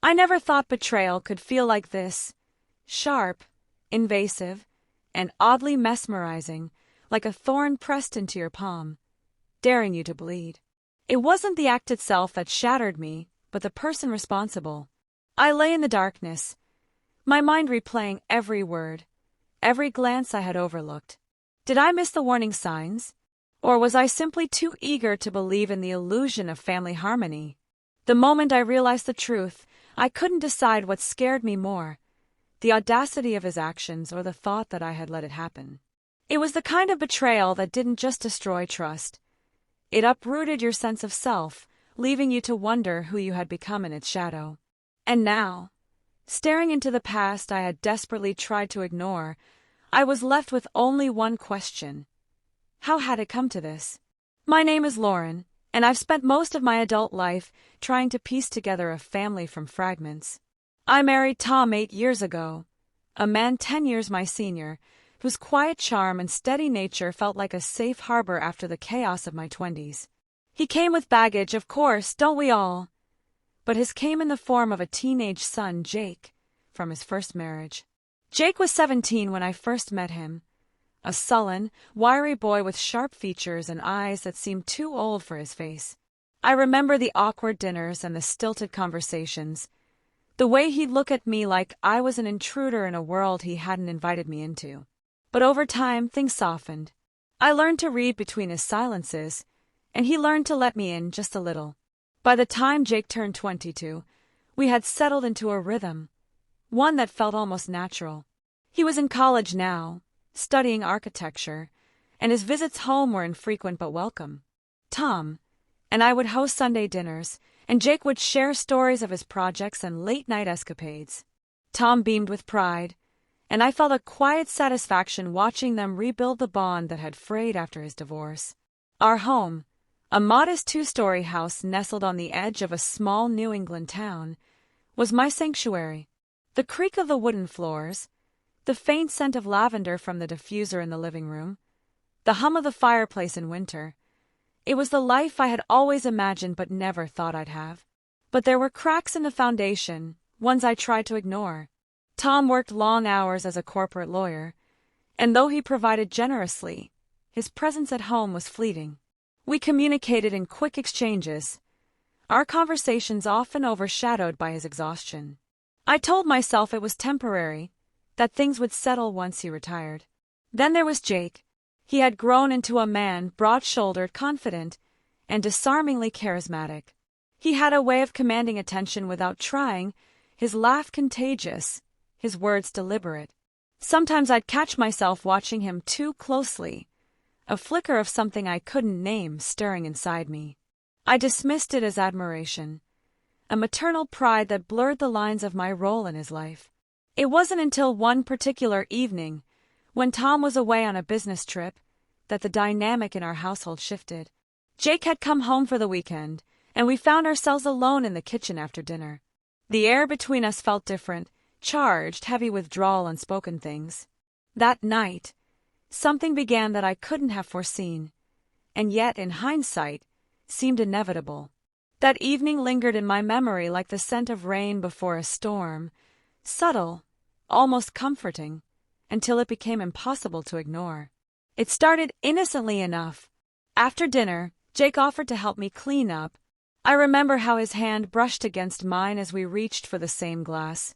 I never thought betrayal could feel like this. Sharp, invasive, and oddly mesmerizing, like a thorn pressed into your palm, daring you to bleed. It wasn't the act itself that shattered me, but the person responsible. I lay in the darkness, my mind replaying every word, every glance I had overlooked. Did I miss the warning signs? Or was I simply too eager to believe in the illusion of family harmony? The moment I realized the truth, I couldn't decide what scared me more, the audacity of his actions or the thought that I had let it happen. It was the kind of betrayal that didn't just destroy trust. It uprooted your sense of self, leaving you to wonder who you had become in its shadow. And now, staring into the past I had desperately tried to ignore, I was left with only one question. How had it come to this? My name is Lauren, and I've spent most of my adult life trying to piece together a family from fragments. I married Tom 8 years ago, a man 10 years my senior, whose quiet charm and steady nature felt like a safe harbor after the chaos of my 20s. He came with baggage, of course, don't we all? But his came in the form of a teenage son, Jake, from his first marriage. Jake was 17 when I first met him, a sullen, wiry boy with sharp features and eyes that seemed too old for his face. I remember the awkward dinners and the stilted conversations, the way he'd look at me like I was an intruder in a world he hadn't invited me into. But over time, things softened. I learned to read between his silences, and he learned to let me in just a little. By the time Jake turned 22, we had settled into a rhythm, one that felt almost natural. He was in college now, studying architecture, and his visits home were infrequent but welcome. Tom and I would host Sunday dinners, and Jake would share stories of his projects and late-night escapades. Tom beamed with pride, and I felt a quiet satisfaction watching them rebuild the bond that had frayed after his divorce. Our home, a modest 2-story house nestled on the edge of a small New England town, was my sanctuary. The creak of the wooden floors, the faint scent of lavender from the diffuser in the living room, the hum of the fireplace in winter. It was the life I had always imagined but never thought I'd have. But there were cracks in the foundation, ones I tried to ignore. Tom worked long hours as a corporate lawyer, and though he provided generously, his presence at home was fleeting. We communicated in quick exchanges, our conversations often overshadowed by his exhaustion. I told myself it was temporary, that things would settle once he retired. Then there was Jake. He had grown into a man broad-shouldered, confident, and disarmingly charismatic. He had a way of commanding attention without trying, his laugh contagious, his words deliberate. Sometimes I'd catch myself watching him too closely, a flicker of something I couldn't name stirring inside me. I dismissed it as admiration, a maternal pride that blurred the lines of my role in his life. It wasn't until one particular evening, when Tom was away on a business trip, that the dynamic in our household shifted. Jake had come home for the weekend, and we found ourselves alone in the kitchen after dinner. The air between us felt different, charged, heavy with dull, unspoken things. That night, something began that I couldn't have foreseen, and yet, in hindsight, seemed inevitable. That evening lingered in my memory like the scent of rain before a storm, subtle, almost comforting, until it became impossible to ignore. It started innocently enough. After dinner, Jake offered to help me clean up. I remember how his hand brushed against mine as we reached for the same glass,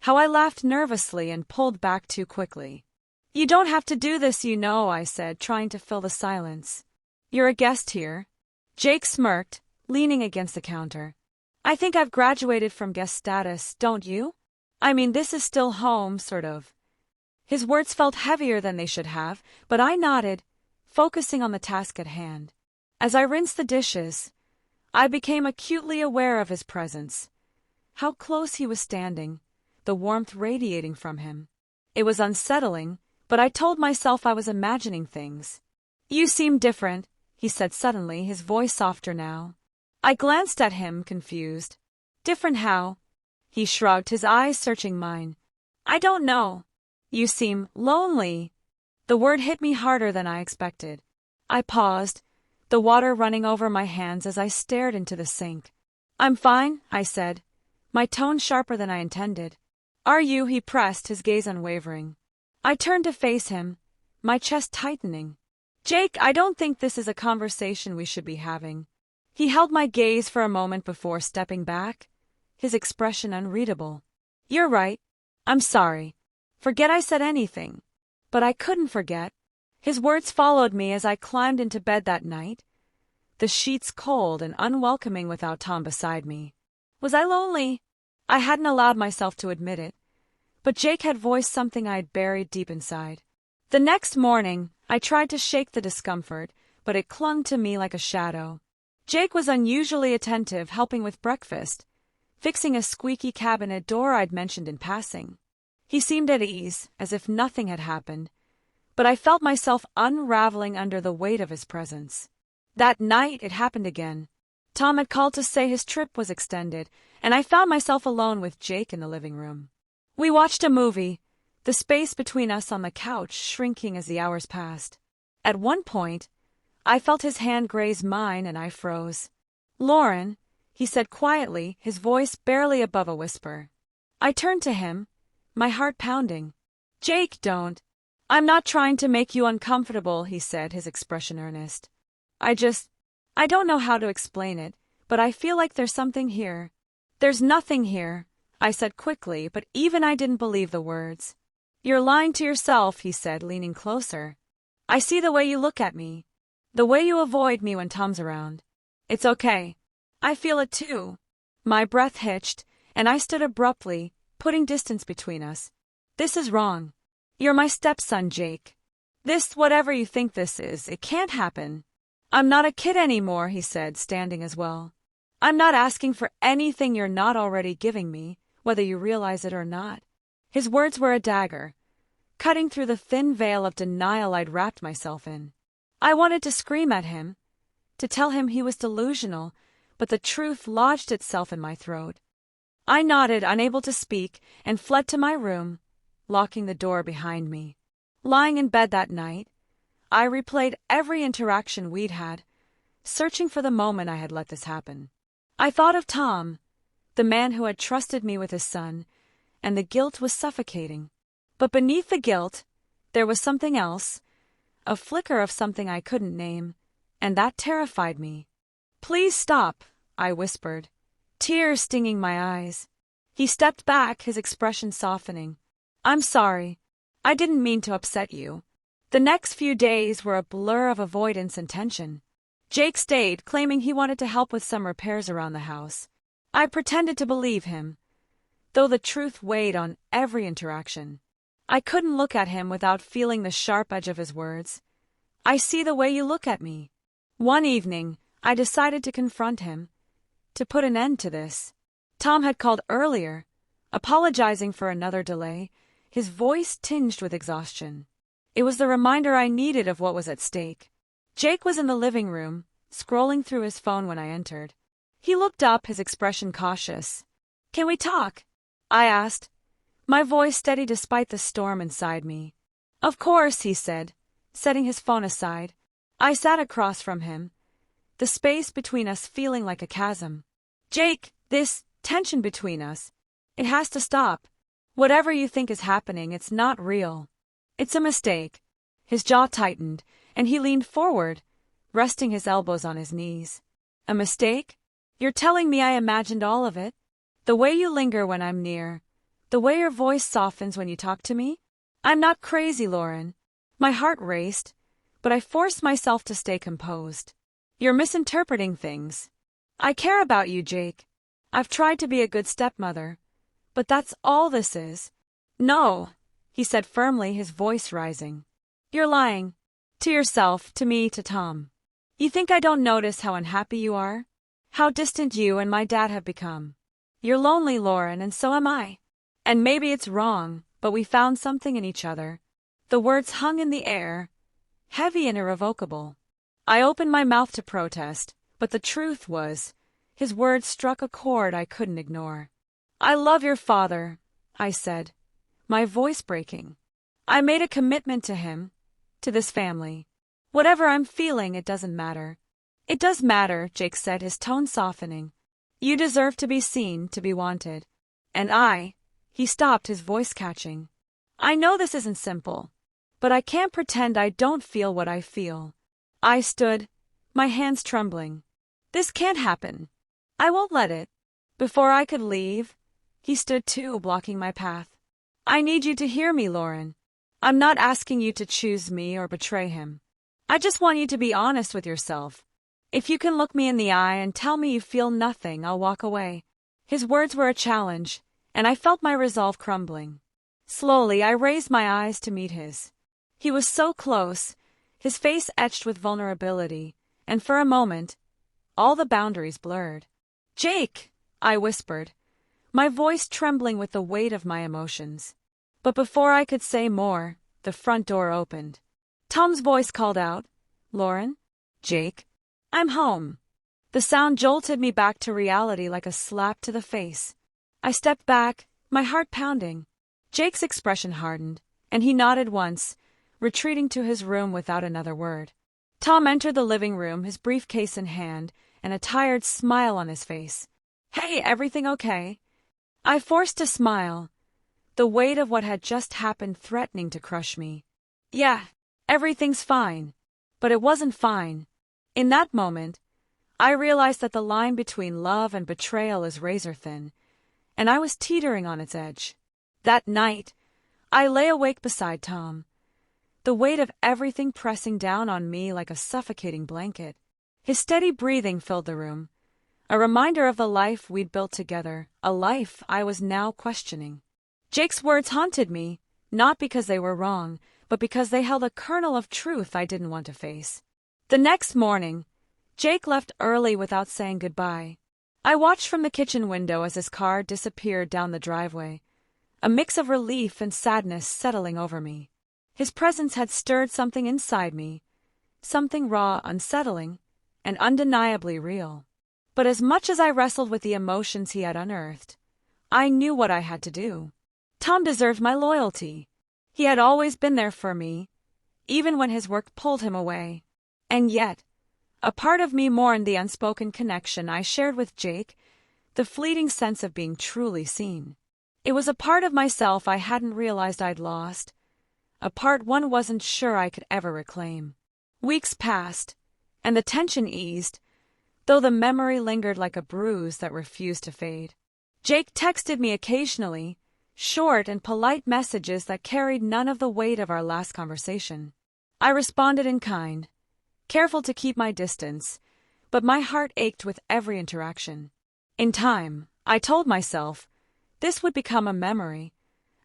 how I laughed nervously and pulled back too quickly. "You don't have to do this, you know," I said, trying to fill the silence. "You're a guest here." Jake smirked, leaning against the counter. "I think I've graduated from guest status, don't you? I mean, this is still home, sort of." His words felt heavier than they should have, but I nodded, focusing on the task at hand. As I rinsed the dishes, I became acutely aware of his presence. How close he was standing, the warmth radiating from him. It was unsettling, but I told myself I was imagining things. "You seem different," he said suddenly, his voice softer now. I glanced at him, confused. "Different how?" He shrugged, his eyes searching mine. "I don't know. You seem lonely." The word hit me harder than I expected. I paused, the water running over my hands as I stared into the sink. "I'm fine," I said, my tone sharper than I intended. Are you? He pressed, his gaze unwavering. I turned to face him, my chest tightening. Jake, I don't think this is a conversation we should be having. He held my gaze for a moment before stepping back, his expression unreadable. You're right. I'm sorry. Forget I said anything. But I couldn't forget. His words followed me as I climbed into bed that night, the sheets cold and unwelcoming without Tom beside me. Was I lonely? I hadn't allowed myself to admit it, but Jake had voiced something I'd buried deep inside. The next morning, I tried to shake the discomfort, but it clung to me like a shadow. Jake was unusually attentive, helping with breakfast, fixing a squeaky cabinet door I'd mentioned in passing. He seemed at ease, as if nothing had happened, but I felt myself unraveling under the weight of his presence. That night, it happened again. Tom had called to say his trip was extended, and I found myself alone with Jake in the living room. We watched a movie, the space between us on the couch shrinking as the hours passed. At one point, I felt his hand graze mine and I froze. Lauren, he said quietly, his voice barely above a whisper. I turned to him, my heart pounding. Jake, don't. I'm not trying to make you uncomfortable, he said, his expression earnest. I don't know how to explain it, but I feel like there's something here. There's nothing here, I said quickly, but even I didn't believe the words. You're lying to yourself, he said, leaning closer. I see the way you look at me, the way you avoid me when Tom's around. It's okay. I feel it too. My breath hitched, and I stood abruptly, putting distance between us. This is wrong. You're my stepson, Jake. This, whatever you think this is, it can't happen. I'm not a kid anymore, he said, standing as well. I'm not asking for anything you're not already giving me, whether you realize it or not. His words were a dagger, cutting through the thin veil of denial I'd wrapped myself in. I wanted to scream at him, to tell him he was delusional, but the truth lodged itself in my throat. I nodded, unable to speak, and fled to my room, locking the door behind me. Lying in bed that night, I replayed every interaction we'd had, searching for the moment I had let this happen. I thought of Tom, the man who had trusted me with his son, and the guilt was suffocating. But beneath the guilt, there was something else, a flicker of something I couldn't name, and that terrified me. Please stop, I whispered, tears stinging my eyes. He stepped back, his expression softening. I'm sorry. I didn't mean to upset you. The next few days were a blur of avoidance and tension. Jake stayed, claiming he wanted to help with some repairs around the house. I pretended to believe him, though the truth weighed on every interaction. I couldn't look at him without feeling the sharp edge of his words. I see the way you look at me. One evening, I decided to confront him, to put an end to this. Tom had called earlier, apologizing for another delay, his voice tinged with exhaustion. It was the reminder I needed of what was at stake. Jake was in the living room, scrolling through his phone when I entered. He looked up, his expression cautious. Can we talk? I asked, my voice steady despite the storm inside me. Of course, he said, setting his phone aside. I sat across from him, the space between us feeling like a chasm. Jake, this tension between us, it has to stop. Whatever you think is happening, it's not real. It's a mistake. His jaw tightened, and he leaned forward, resting his elbows on his knees. A mistake? You're telling me I imagined all of it? The way you linger when I'm near, the way your voice softens when you talk to me? I'm not crazy, Lauren. My heart raced, but I forced myself to stay composed. You're misinterpreting things. I care about you, Jake. I've tried to be a good stepmother, but that's all this is. No, he said firmly, his voice rising. You're lying. To yourself, to me, to Tom. You think I don't notice how unhappy you are? How distant you and my dad have become? You're lonely, Lauren, and so am I. And maybe it's wrong, but we found something in each other. The words hung in the air, heavy and irrevocable. I opened my mouth to protest, but the truth was, his words struck a chord I couldn't ignore. I love your father, I said, my voice breaking. I made a commitment to him, to this family. Whatever I'm feeling, it doesn't matter. It does matter, Jake said, his tone softening. You deserve to be seen, to be wanted. And he stopped, his voice catching. I know this isn't simple, but I can't pretend I don't feel what I feel. I stood, my hands trembling. This can't happen. I won't let it. Before I could leave, he stood too, blocking my path. I need you to hear me, Lauren. I'm not asking you to choose me or betray him. I just want you to be honest with yourself. If you can look me in the eye and tell me you feel nothing, I'll walk away. His words were a challenge, and I felt my resolve crumbling. Slowly, I raised my eyes to meet his. He was so close, his face etched with vulnerability, and for a moment, all the boundaries blurred. Jake, I whispered, my voice trembling with the weight of my emotions. But before I could say more, the front door opened. Tom's voice called out, Lauren? Jake? I'm home. The sound jolted me back to reality like a slap to the face. I stepped back, my heart pounding. Jake's expression hardened, and he nodded once, retreating to his room without another word. Tom entered the living room, his briefcase in hand, and a tired smile on his face. Hey, everything okay? I forced a smile, the weight of what had just happened threatening to crush me. Yeah, everything's fine. But it wasn't fine. In that moment, I realized that the line between love and betrayal is razor thin, and I was teetering on its edge. That night, I lay awake beside Tom, the weight of everything pressing down on me like a suffocating blanket. His steady breathing filled the room, a reminder of the life we'd built together, a life I was now questioning. Jake's words haunted me, not because they were wrong, but because they held a kernel of truth I didn't want to face. The next morning, Jake left early without saying goodbye. I watched from the kitchen window as his car disappeared down the driveway, a mix of relief and sadness settling over me. His presence had stirred something inside me, something raw, unsettling, and undeniably real. But as much as I wrestled with the emotions he had unearthed, I knew what I had to do. Tom deserved my loyalty. He had always been there for me, even when his work pulled him away. And yet, a part of me mourned the unspoken connection I shared with Jake, the fleeting sense of being truly seen. It was a part of myself I hadn't realized I'd lost, a part one wasn't sure I could ever reclaim. Weeks passed, and the tension eased, though the memory lingered like a bruise that refused to fade. Jake texted me occasionally, short and polite messages that carried none of the weight of our last conversation. I responded in kind, careful to keep my distance, but my heart ached with every interaction. In time, I told myself, this would become a memory,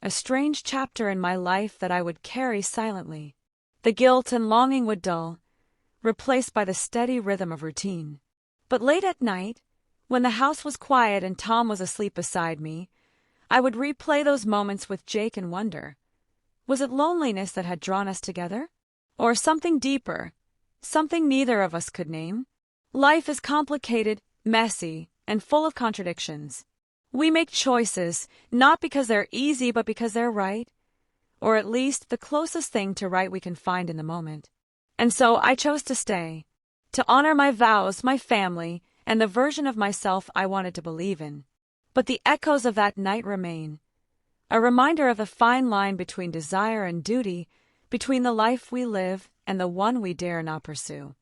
a strange chapter in my life that I would carry silently. The guilt and longing would dull, replaced by the steady rhythm of routine. But late at night, when the house was quiet and Tom was asleep beside me, I would replay those moments with Jake and wonder, was it loneliness that had drawn us together? Or something deeper, something neither of us could name? Life is complicated, messy, and full of contradictions. We make choices, not because they're easy but because they're right, or at least the closest thing to right we can find in the moment. And so I chose to stay, to honor my vows, my family, and the version of myself I wanted to believe in. But the echoes of that night remain, a reminder of the fine line between desire and duty, between the life we live and the one we dare not pursue.